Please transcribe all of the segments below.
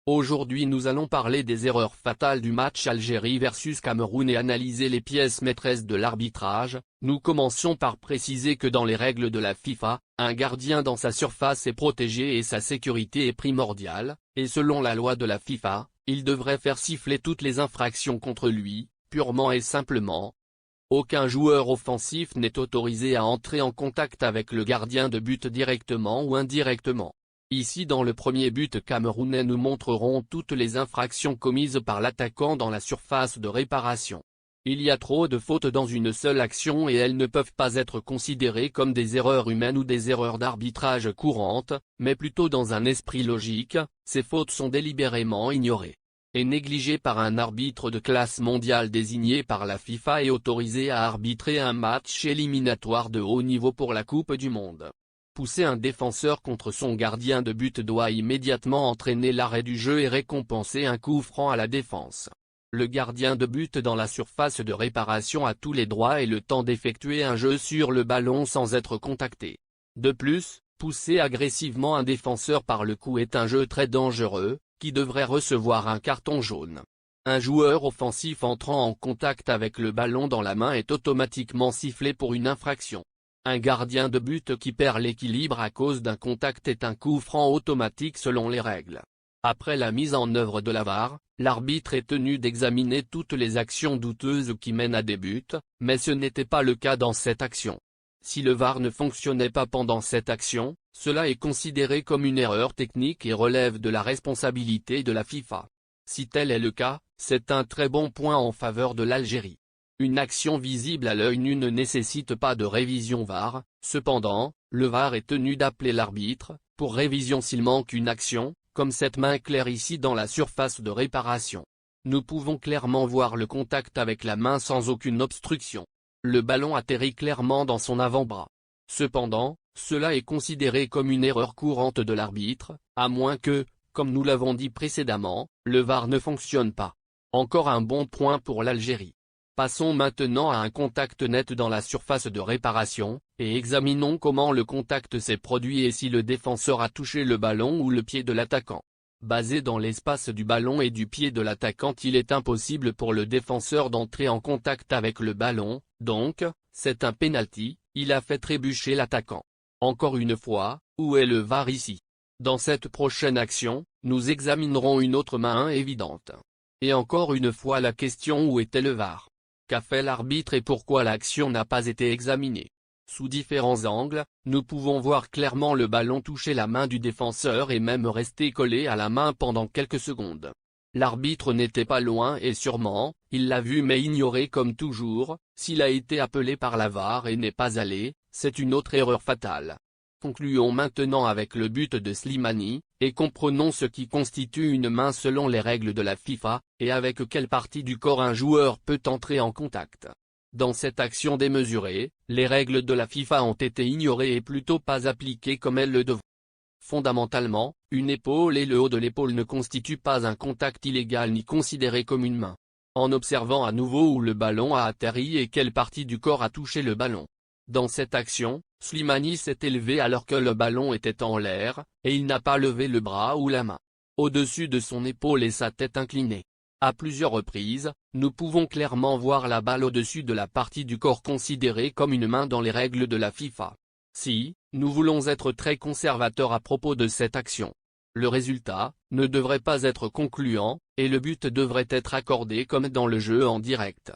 Aujourd'hui nous allons parler des erreurs fatales du match Algérie versus Cameroun et analyser les pièces maîtresses de l'arbitrage. Nous commençons par préciser que dans les règles de la FIFA, un gardien dans sa surface est protégé et sa sécurité est primordiale, et selon la loi de la FIFA, il devrait faire siffler toutes les infractions contre lui, purement et simplement. Aucun joueur offensif n'est autorisé à entrer en contact avec le gardien de but directement ou indirectement. Ici dans le premier but camerounais nous montrerons toutes les infractions commises par l'attaquant dans la surface de réparation. Il y a trop de fautes dans une seule action et elles ne peuvent pas être considérées comme des erreurs humaines ou des erreurs d'arbitrage courantes, mais plutôt dans un esprit logique. Ces fautes sont délibérément ignorées et négligées par un arbitre de classe mondiale désigné par la FIFA et autorisé à arbitrer un match éliminatoire de haut niveau pour la Coupe du Monde. Pousser un défenseur contre son gardien de but doit immédiatement entraîner l'arrêt du jeu et récompenser un coup franc à la défense. Le gardien de but dans la surface de réparation a tous les droits et le temps d'effectuer un jeu sur le ballon sans être contacté. De plus, pousser agressivement un défenseur par le cou est un jeu très dangereux, qui devrait recevoir un carton jaune. Un joueur offensif entrant en contact avec le ballon dans la main est automatiquement sifflé pour une infraction. Un gardien de but qui perd l'équilibre à cause d'un contact est un coup franc automatique selon les règles. Après la mise en œuvre de la VAR, l'arbitre est tenu d'examiner toutes les actions douteuses qui mènent à des buts, mais ce n'était pas le cas dans cette action. Si le VAR ne fonctionnait pas pendant cette action, cela est considéré comme une erreur technique et relève de la responsabilité de la FIFA. Si tel est le cas, c'est un très bon point en faveur de l'Algérie. Une action visible à l'œil nu ne nécessite pas de révision VAR, cependant, le VAR est tenu d'appeler l'arbitre, pour révision s'il manque une action, comme cette main claire ici dans la surface de réparation. Nous pouvons clairement voir le contact avec la main sans aucune obstruction. Le ballon atterrit clairement dans son avant-bras. Cependant, cela est considéré comme une erreur courante de l'arbitre, à moins que, comme nous l'avons dit précédemment, le VAR ne fonctionne pas. Encore un bon point pour l'Algérie. Passons maintenant à un contact net dans la surface de réparation, et examinons comment le contact s'est produit et si le défenseur a touché le ballon ou le pied de l'attaquant. Basé dans l'espace du ballon et du pied de l'attaquant, il est impossible pour le défenseur d'entrer en contact avec le ballon, donc, c'est un penalty, il a fait trébucher l'attaquant. Encore une fois, où est le VAR ici? Dans cette prochaine action, nous examinerons une autre main évidente. Et encore une fois la question: où était le VAR? Qu'a fait l'arbitre et pourquoi l'action n'a pas été examinée? Sous différents angles, nous pouvons voir clairement le ballon toucher la main du défenseur et même rester collé à la main pendant quelques secondes. L'arbitre n'était pas loin et sûrement, il l'a vu mais ignoré comme toujours. S'il a été appelé par la VAR et n'est pas allé, c'est une autre erreur fatale. Concluons maintenant avec le but de Slimani, et comprenons ce qui constitue une main selon les règles de la FIFA, et avec quelle partie du corps un joueur peut entrer en contact. Dans cette action démesurée, les règles de la FIFA ont été ignorées et plutôt pas appliquées comme elles le devraient. Fondamentalement, une épaule et le haut de l'épaule ne constituent pas un contact illégal ni considéré comme une main. En observant à nouveau où le ballon a atterri et quelle partie du corps a touché le ballon. Dans cette action, Slimani s'est élevé alors que le ballon était en l'air, et il n'a pas levé le bras ou la main au-dessus de son épaule et sa tête inclinée. À plusieurs reprises, nous pouvons clairement voir la balle au-dessus de la partie du corps considérée comme une main dans les règles de la FIFA. Si, nous voulons être très conservateurs à propos de cette action, le résultat ne devrait pas être concluant, et le but devrait être accordé comme dans le jeu en direct.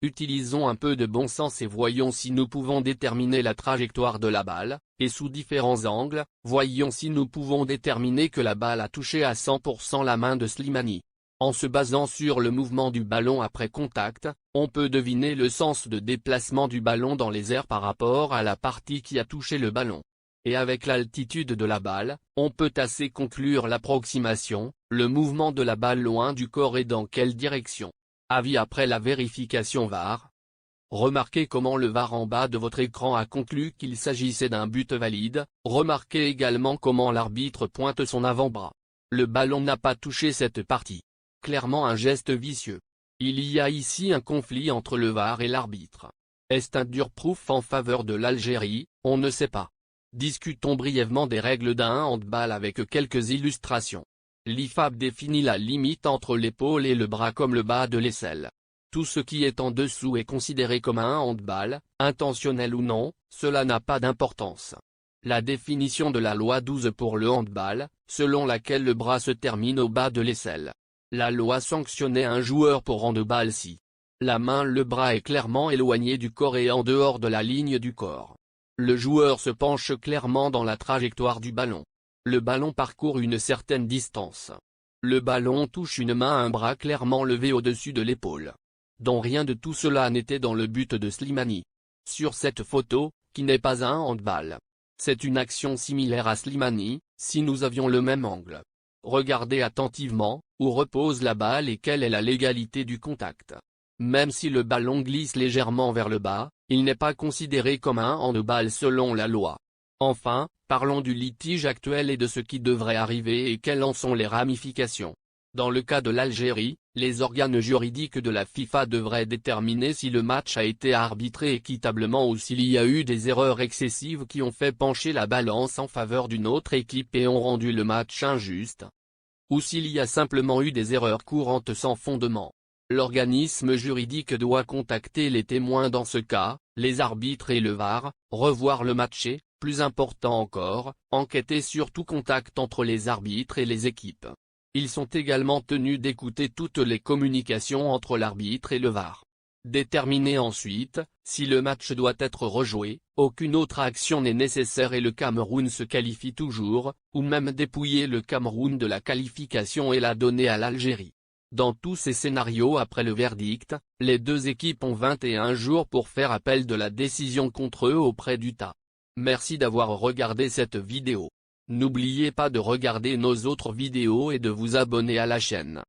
Utilisons un peu de bon sens et voyons si nous pouvons déterminer la trajectoire de la balle, et sous différents angles, voyons si nous pouvons déterminer que la balle a touché à 100% la main de Slimani. En se basant sur le mouvement du ballon après contact, on peut deviner le sens de déplacement du ballon dans les airs par rapport à la partie qui a touché le ballon. Et avec l'altitude de la balle, on peut assez conclure l'approximation, le mouvement de la balle loin du corps et dans quelle direction. Avis après la vérification VAR. Remarquez comment le VAR en bas de votre écran a conclu qu'il s'agissait d'un but valide. Remarquez également comment l'arbitre pointe son avant-bras. Le ballon n'a pas touché cette partie. Clairement un geste vicieux. Il y a ici un conflit entre le VAR et l'arbitre. Est-ce un dur proof en faveur de l'Algérie? On ne sait pas. Discutons brièvement des règles d'un handball avec quelques illustrations. L'IFAB définit la limite entre l'épaule et le bras comme le bas de l'aisselle. Tout ce qui est en dessous est considéré comme un handball, intentionnel ou non, cela n'a pas d'importance. La définition de la loi 12 pour le handball, selon laquelle le bras se termine au bas de l'aisselle. La loi sanctionnait un joueur pour handball si le bras est clairement éloigné du corps et en dehors de la ligne du corps. Le joueur se penche clairement dans la trajectoire du ballon. Le ballon parcourt une certaine distance. Le ballon touche une main à un bras clairement levé au-dessus de l'épaule. Dont rien de tout cela n'était dans le but de Slimani. Sur cette photo, qui n'est pas un handball. C'est une action similaire à Slimani, si nous avions le même angle. Regardez attentivement, où repose la balle et quelle est la légalité du contact. Même si le ballon glisse légèrement vers le bas, il n'est pas considéré comme un handball selon la loi. Enfin, parlons du litige actuel et de ce qui devrait arriver et quelles en sont les ramifications. Dans le cas de l'Algérie, les organes juridiques de la FIFA devraient déterminer si le match a été arbitré équitablement ou s'il y a eu des erreurs excessives qui ont fait pencher la balance en faveur d'une autre équipe et ont rendu le match injuste. Ou s'il y a simplement eu des erreurs courantes sans fondement. L'organisme juridique doit contacter les témoins dans ce cas, les arbitres et le VAR, revoir le match et, plus important encore, enquêter sur tout contact entre les arbitres et les équipes. Ils sont également tenus d'écouter toutes les communications entre l'arbitre et le VAR. Déterminer ensuite, si le match doit être rejoué, aucune autre action n'est nécessaire et le Cameroun se qualifie toujours, ou même dépouiller le Cameroun de la qualification et la donner à l'Algérie. Dans tous ces scénarios après le verdict, les deux équipes ont 21 jours pour faire appel de la décision contre eux auprès d'Utah. Merci d'avoir regardé cette vidéo. N'oubliez pas de regarder nos autres vidéos et de vous abonner à la chaîne.